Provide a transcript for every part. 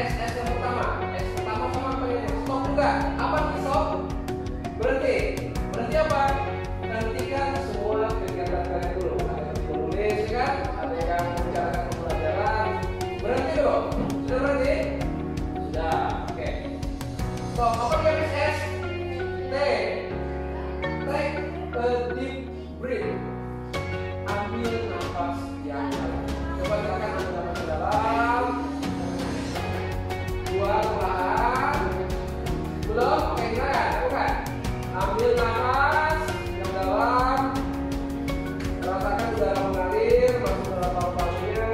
S yang pertama. S pertama sama apa ini? Stop juga. Apa nih stop? Berhenti. Berhenti apa? Hentikan semua kegiatan kalian dulu. Ada yang menulis kan? Ada yang menjalankan pembelajaran. Berhenti dulu. Sudah berhenti? Sudah. Oke. Stop. Apa yang S? T. Take a deep breath. Ambil nafas yang dalam. Coba silakan ambil nafas yang dalam. Buang perlahan. Belum? Oke, silakan. Lakukan. Ambil nafas yang dalam. Rasakan udara mengalir masuk dalam paru-parunya.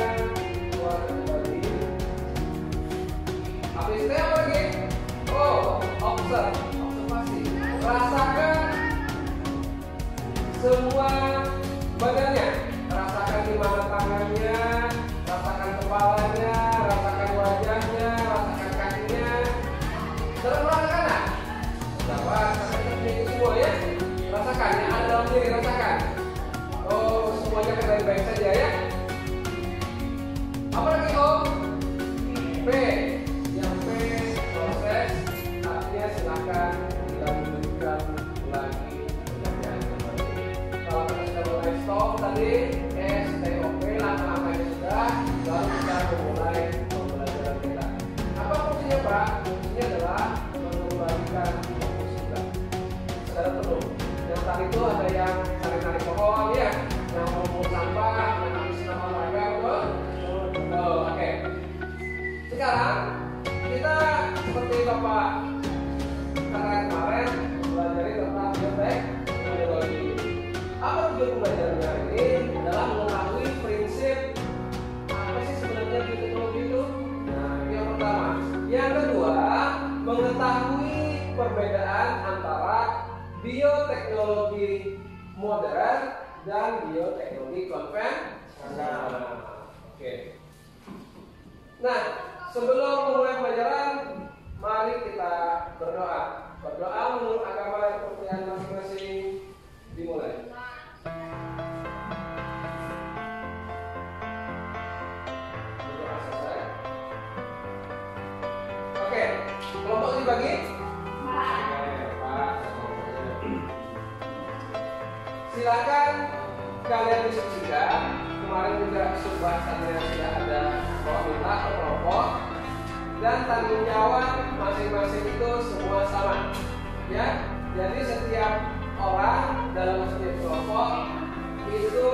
Keluar kembali. Habis itu apa lagi? Oh, observe. Observasi. Rasakan semua badannya, rasakan di mana tangannya, rasakan kepalanya, rasakan wajahnya, rasakan kakinya. Terus rasakan lah. Dapat rasakan ini semua ya. Rasakan yang ada dalam diri, rasakan. Oh, semuanya kan baik-baik saja ya. Apa lagi Om? P. Yang P proses. Artinya silakan dilanjutkan lagi. Kalau kita sudah mulai stop tadi, STOP langkah-langkahnya sudah, baru kita memulai pembelajaran kita. Apa fungsinya Pak? Fungsinya adalah mengembalikan fokus kita secara penuh. Yang tadi itu ada yang tarik-tarik pohon ya, yang memungut sampah, yang habis nama olahraga, betul? Oke. Sekarang kita seperti Bapak katakan kemarin mempelajari tentang bioteknologi. Apa tujuan pembelajaran hari ini adalah mengetahui prinsip apa sih sebenarnya bioteknologi itu. Nah, itu yang pertama. Yang kedua, mengetahui perbedaan antara bioteknologi modern dan bioteknologi konvensional. Oke. Nah, sebelum memulai pembelajaran, mari kita berdoa. Berdoa menurut agama dan kepercayaan masing-masing. Dimulai. Oke, kelompok dibagi? Silakan kalian diskusikan. Kemarin juga bahasannya sudah ada bahwa minta ke kelompok dan tanggung jawab masing-masing itu semua sama. Ya, jadi setiap orang dalam setiap kelompok itu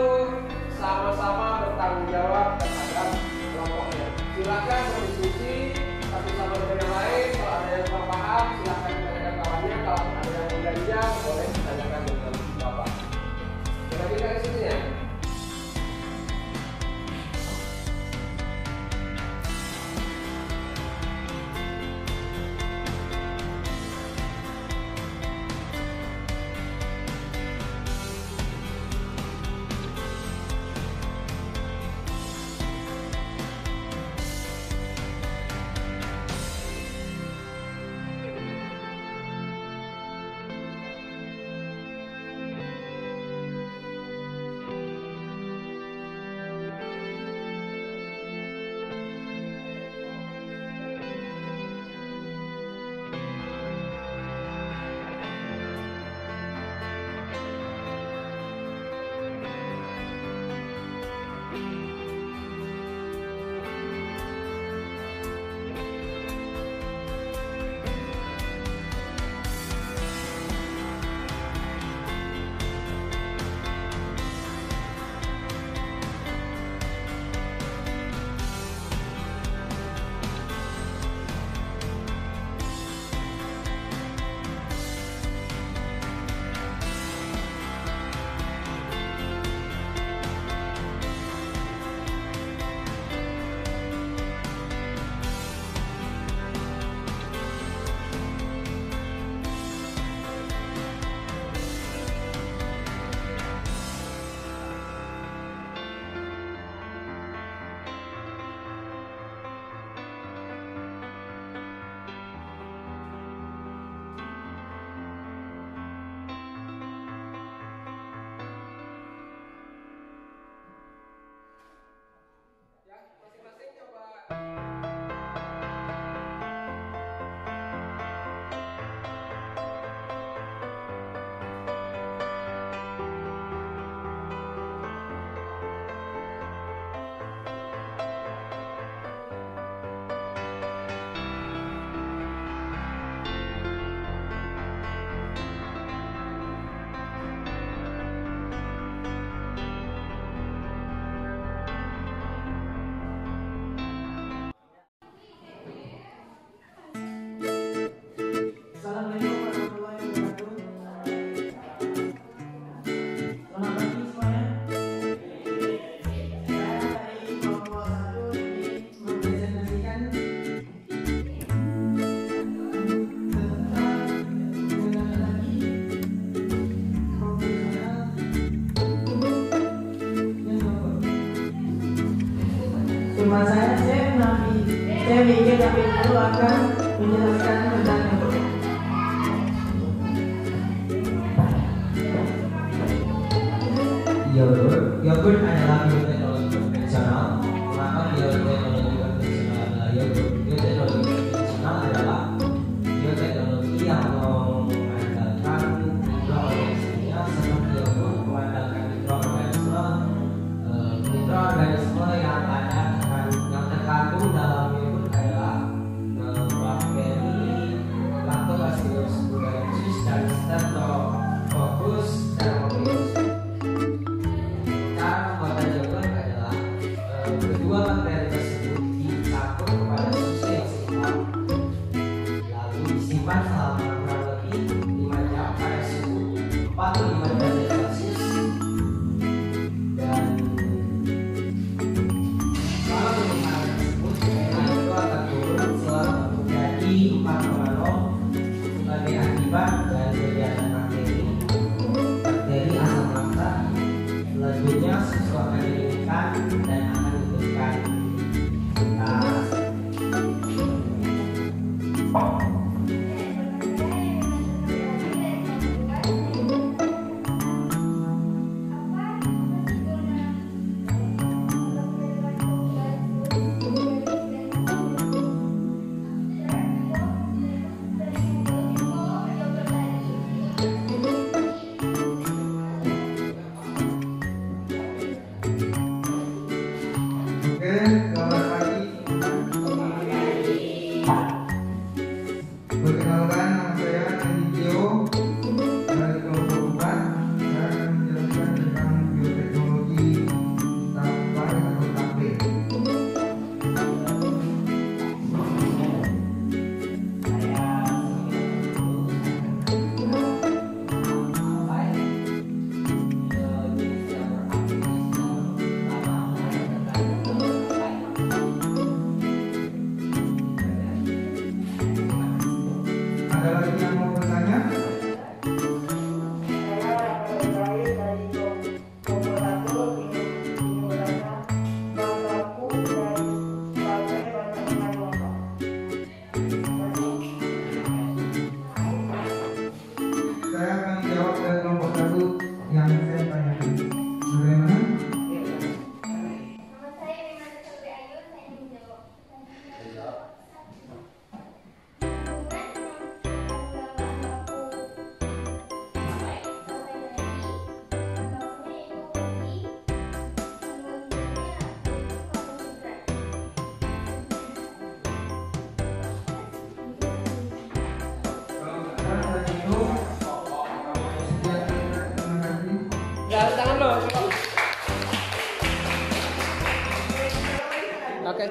sama-sama bertanggung jawab terhadap kelompoknya. Silakan berdiskusi satu sama dengan yang lain. Kalau ada yang kurang paham, silakan tanyakan kawannya. Kalau ada yang mengganjal, boleh ditanyakan dengan Bapak. Kira-kira di sini ya. Saya mikir tapi itu akan menjelaskan tentang yogurt adalah bioteknologi konvensional. Kenapa bioteknologi konvensional adalah yogurt? Bioteknologi konvensional adalah bioteknologi yang mengandalkan mikroorganismenya seperti yogurt mengandalkan mikroorganisme yang ada yang terkandung dalam yogurt adalah bakteri, Lactobacillus burgdorferi dan Streptococcus pneumoniae. Kedua bakteri tersebut dicampur kepada susu yang seimbang, lalu disimpan selama kurang lebih 5 jam pada suhu 45 derajat Celcius. Dan kalau pembukaan tersebut itu akan turun selama menjadi 4,0 sebagai akibat dari kegiatan bakteri asam laktat. Selanjutnya susu akan didinginkan dan akan diberikan tangan lo. Oke.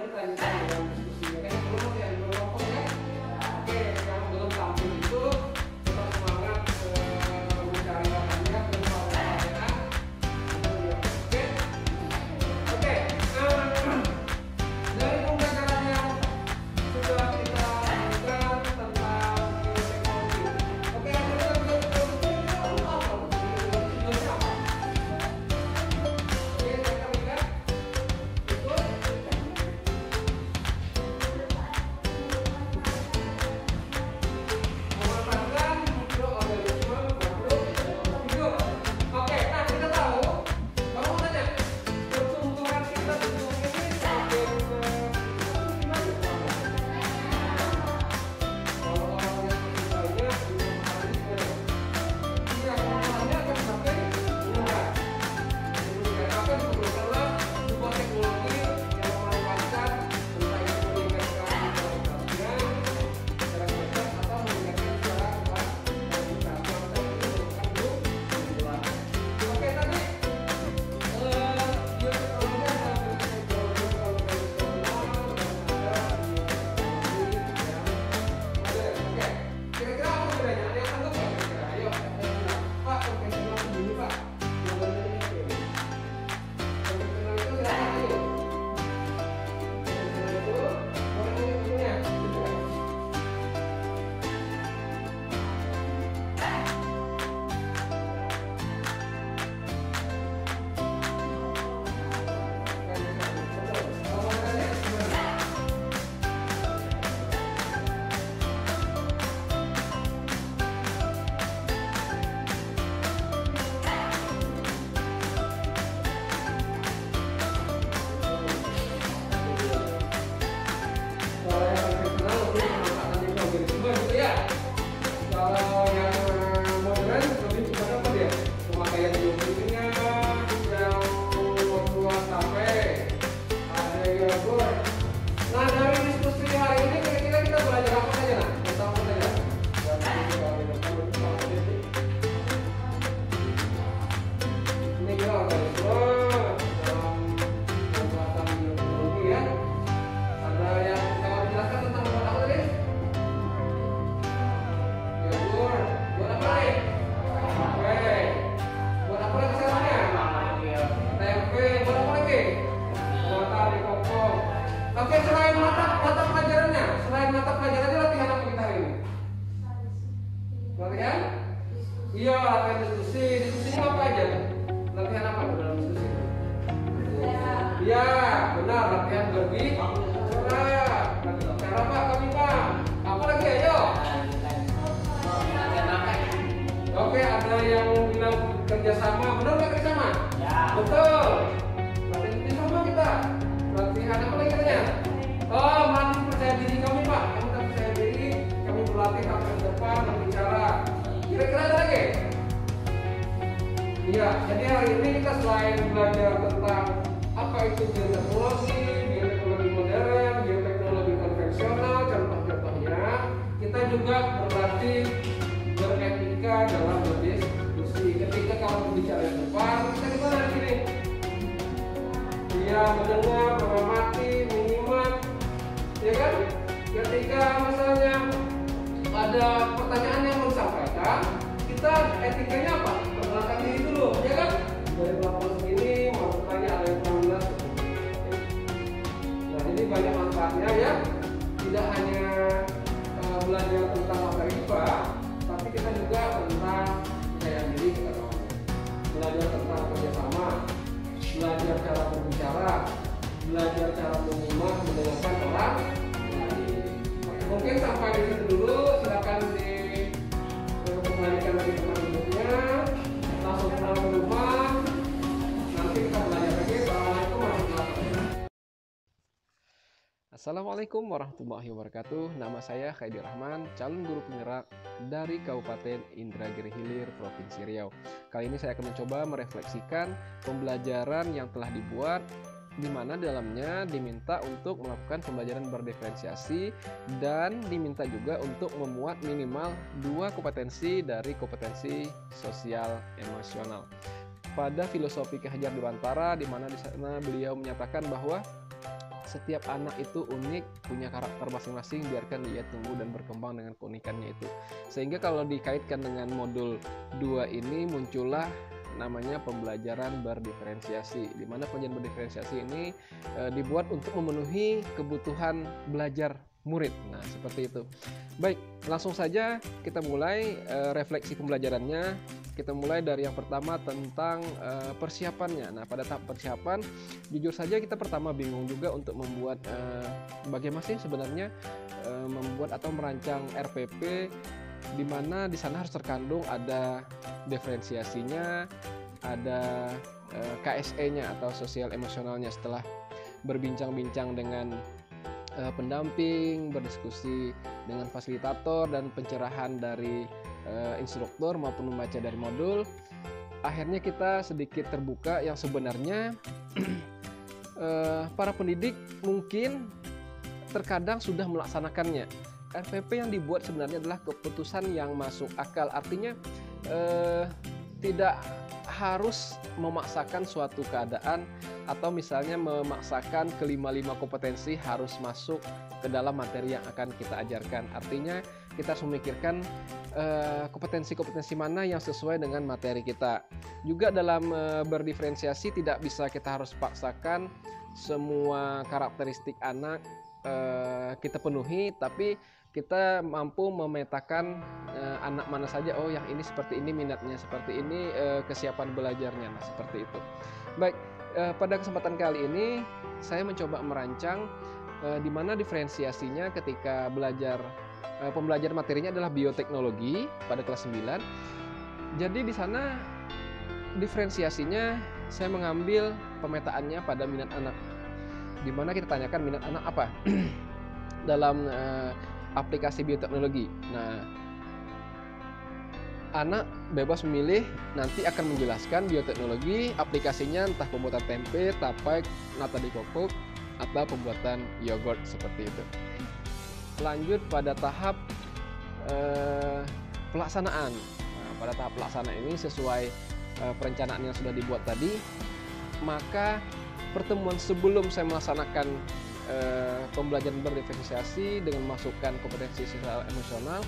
kerjasama, benar nggak kerjasama? Ya. Betul. Latihan kerjasama kita. Latihan apa lagi katanya? Oh, melatih percaya diri kami Pak. Kami tak percaya diri, kami berlatih tampil ke depan berbicara. Kira-kira ada lagi? Iya, jadi hari ini kita selain belajar tentang apa itu bioteknologi, bioteknologi modern, bioteknologi konvensional, contoh-contohnya, kita juga berlatih beretika dalam berdiskusi. Ketika kamu berbicara di depan, kita gimana di sini? Iya, mendengar, mengamati, menyimak, ya kan? Ketika misalnya ada pertanyaan yang mau disampaikan, kita etikanya apa? Perkenalkan diri dulu, ya kan? Dari belakang segini mau bertanya ada yang kurang jelas. Nah, ini banyak manfaatnya ya. Tidak hanya belajar tentang materi IPA, tapi kita juga tentang percaya diri kita tahu. Belajar tentang kerjasama, belajar cara berbicara, belajar cara menyimak, mendengarkan orang lain. Mungkin sampai di situ dulu. Silakan dikembalikan lagi ke tempat duduknya. Langsung pulang ke rumah. Nanti kita belajar lagi. Assalamualaikum warahmatullahi wabarakatuh. Assalamualaikum warahmatullahi wabarakatuh. Nama saya Khairi Rahman, calon guru penggerak dari Kabupaten Indragiri Hilir, Provinsi Riau. Kali ini saya akan mencoba merefleksikan pembelajaran yang telah dibuat, di mana dalamnya diminta untuk melakukan pembelajaran berdiferensiasi dan diminta juga untuk memuat minimal 2 kompetensi dari kompetensi sosial emosional. Pada filosofi Ki Hajar Dewantara, di mana di sana beliau menyatakan bahwa setiap anak itu unik, punya karakter masing-masing, biarkan dia tumbuh dan berkembang dengan keunikannya itu. Sehingga kalau dikaitkan dengan modul 2 ini muncullah namanya pembelajaran berdiferensiasi, di mana pembelajaran berdiferensiasi ini dibuat untuk memenuhi kebutuhan belajar murid. Nah, seperti itu. Baik, langsung saja kita mulai refleksi pembelajarannya. Kita mulai dari yang pertama tentang persiapannya. Nah, pada tahap persiapan, jujur saja kita pertama bingung juga untuk membuat bagaimana sih sebenarnya membuat atau merancang RPP, di mana di sana harus terkandung ada diferensiasinya, ada KSE-nya atau sosial emosionalnya. Setelah berbincang-bincang dengan pendamping, berdiskusi dengan fasilitator dan pencerahan dari instruktur maupun membaca dari modul, akhirnya kita sedikit terbuka yang sebenarnya para pendidik mungkin terkadang sudah melaksanakannya. RPP yang dibuat sebenarnya adalah keputusan yang masuk akal, artinya tidak harus memaksakan suatu keadaan atau misalnya memaksakan kelima-lima kompetensi harus masuk ke dalam materi yang akan kita ajarkan. Artinya kita harus memikirkan kompetensi-kompetensi mana yang sesuai dengan materi kita. Juga dalam berdiferensiasi tidak bisa kita harus paksakan semua karakteristik anak kita penuhi, tapi kita mampu memetakan anak mana saja, oh yang ini seperti ini minatnya, seperti ini kesiapan belajarnya. Nah, seperti itu. Baik, pada kesempatan kali ini saya mencoba merancang di mana diferensiasinya ketika belajar pembelajaran materinya adalah bioteknologi pada kelas 9. Jadi di sana diferensiasinya saya mengambil pemetaannya pada minat anak. Di mana kita tanyakan minat anak apa dalam aplikasi bioteknologi. Nah, anak bebas memilih, nanti akan menjelaskan bioteknologi aplikasinya entah pembuatan tempe, tapai, nata de coco, atau pembuatan yogurt seperti itu. Lanjut pada tahap pelaksanaan. Nah, pada tahap pelaksanaan ini sesuai perencanaan yang sudah dibuat tadi, maka pertemuan sebelum saya melaksanakan pembelajaran berdiferensiasi dengan memasukkan kompetensi sosial emosional,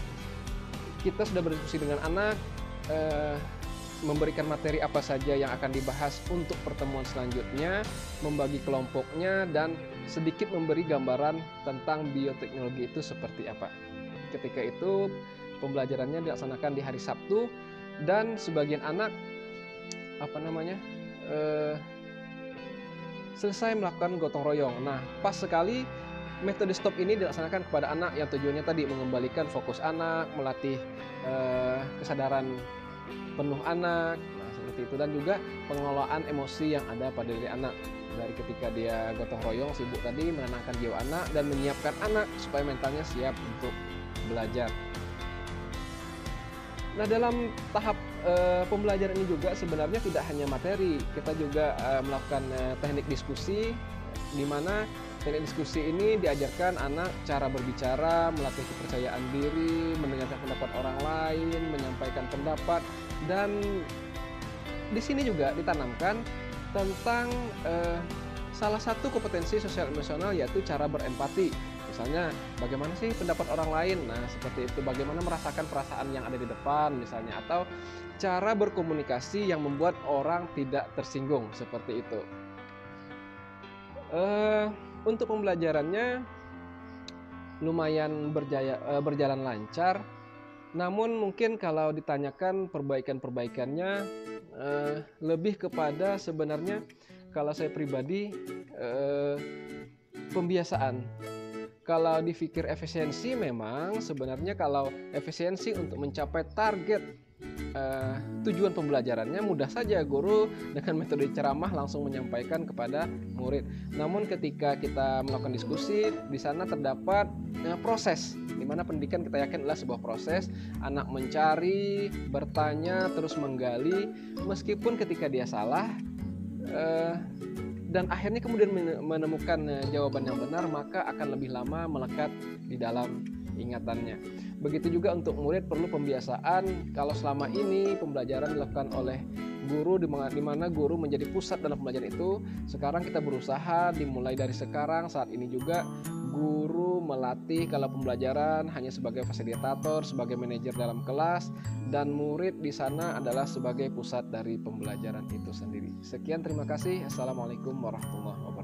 kita sudah berdiskusi dengan anak, memberikan materi apa saja yang akan dibahas untuk pertemuan selanjutnya, membagi kelompoknya, dan sedikit memberi gambaran tentang bioteknologi itu seperti apa. Ketika itu pembelajarannya dilaksanakan di hari Sabtu, dan sebagian anak selesai melakukan gotong royong. Nah, pas sekali metode stop ini dilaksanakan kepada anak yang tujuannya tadi mengembalikan fokus anak, melatih kesadaran penuh anak. Nah, seperti seperti itu, dan juga pengelolaan emosi yang ada pada diri anak dari ketika dia gotong royong sibuk tadi menenangkan jiwa anak dan menyiapkan anak supaya mentalnya siap untuk belajar. Nah, dalam tahap pembelajaran ini juga sebenarnya tidak hanya materi, kita juga melakukan teknik diskusi, di mana teknik diskusi ini diajarkan anak cara berbicara, melatih kepercayaan diri, mendengarkan pendapat orang lain, menyampaikan pendapat, dan di sini juga ditanamkan tentang salah satu kompetensi sosial emosional, yaitu cara berempati. Misalnya, bagaimana sih pendapat orang lain? Nah, seperti itu, bagaimana merasakan perasaan yang ada di depan misalnya, atau cara berkomunikasi yang membuat orang tidak tersinggung, seperti itu. Untuk pembelajarannya lumayan berjalan lancar, namun mungkin kalau ditanyakan perbaikan-perbaikannya, lebih kepada sebenarnya kalau saya pribadi pembiasaan. Kalau dipikir efisiensi, memang sebenarnya kalau efisiensi untuk mencapai target tujuan pembelajarannya mudah saja, guru dengan metode ceramah langsung menyampaikan kepada murid. Namun ketika kita melakukan diskusi, di sana terdapat proses, di mana pendidikan kita yakin adalah sebuah proses, anak mencari, bertanya, terus menggali, meskipun ketika dia salah, dan akhirnya kemudian menemukan jawaban yang benar, maka akan lebih lama melekat di dalam ingatannya. Begitu juga untuk murid perlu pembiasaan. Kalau selama ini pembelajaran dilakukan oleh guru, di mana guru menjadi pusat dalam pembelajaran itu, sekarang kita berusaha dimulai dari sekarang, saat ini juga guru melatih kalau pembelajaran hanya sebagai fasilitator, sebagai manajer dalam kelas, dan murid di sana adalah sebagai pusat dari pembelajaran itu sendiri. Sekian, terima kasih. Assalamualaikum warahmatullahi wabarakatuh.